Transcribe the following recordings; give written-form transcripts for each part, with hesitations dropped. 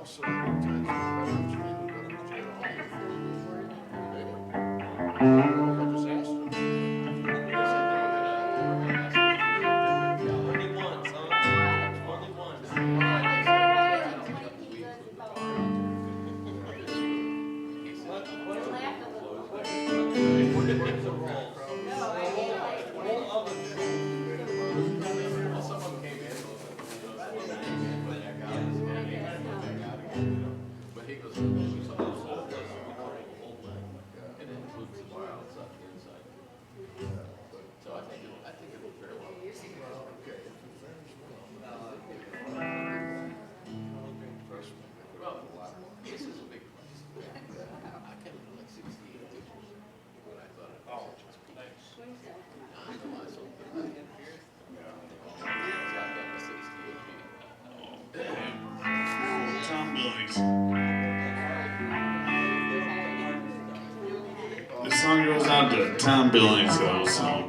This song goes out to Tom Billings, though, so.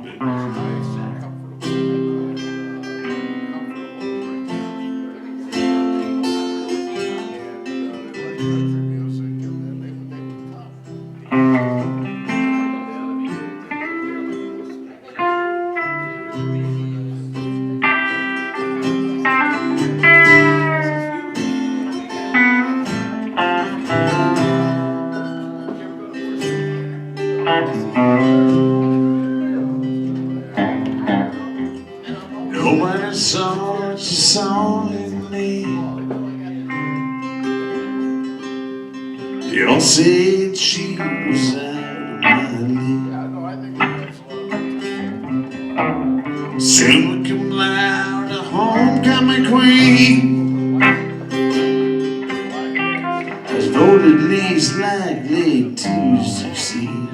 Nobody saw what you saw in me. You don't say that she was out of my league. Soon we come out a homecoming queen. Was voted least likely to succeed.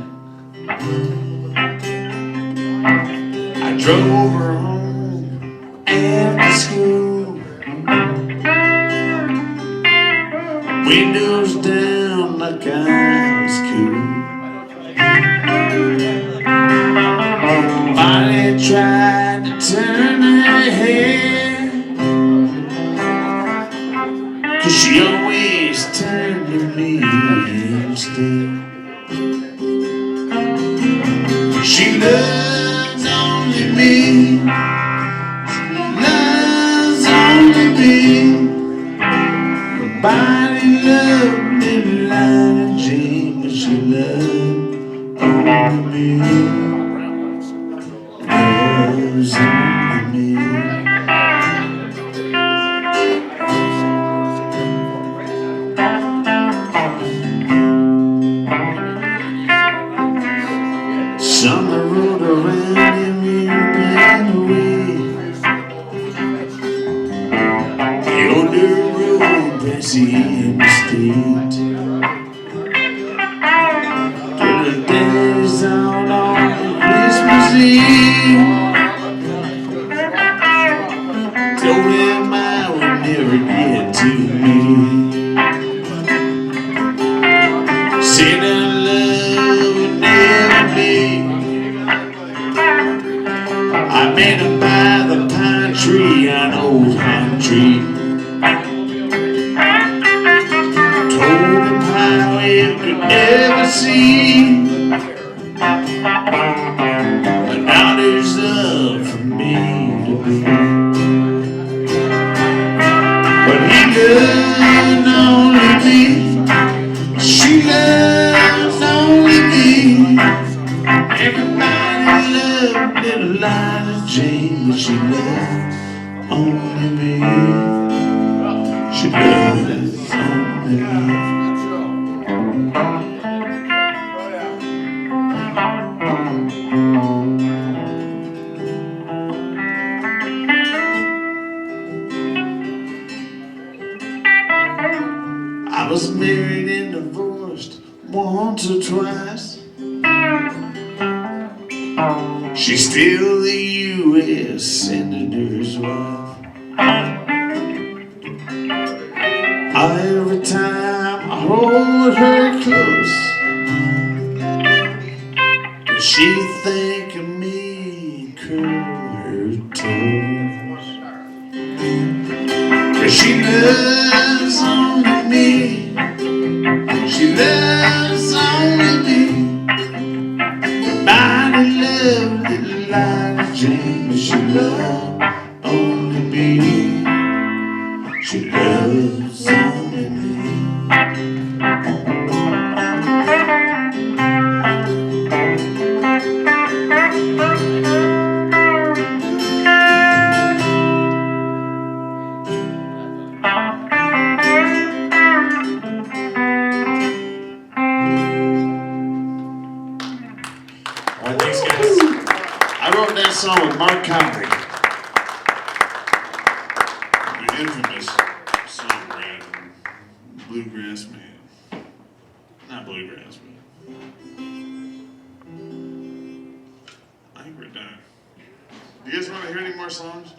I drove her home after school, windows down like I was cool. Bonnie tried to turn her head, 'cause she always turned to me instead. She loves only me. Loves only me. Nobody loved little Lila Jean, but she loved only me. Loves only me. Summer rolled around and we ran away. The older road past the interstate. Till the days out on Christmas Eve. Told him I would never get to me. Said our love would never be. I met him by the pine tree, an old pine tree. Told him how it could never see. But now there's love for me to be. But he loved only me. She loves only me. Everybody loved little Lila Jane, but she loved only me. She loves only me. I was married and divorced once or twice. She's still the U.S. Senator's wife. Every time I hold her close, does she think of me and curl her toes? 'Cause she loves only me. song with Mark Cowley. The infamous songwriter, bluegrass man. Not bluegrass, but I think we're done. Do you guys want to hear any more songs?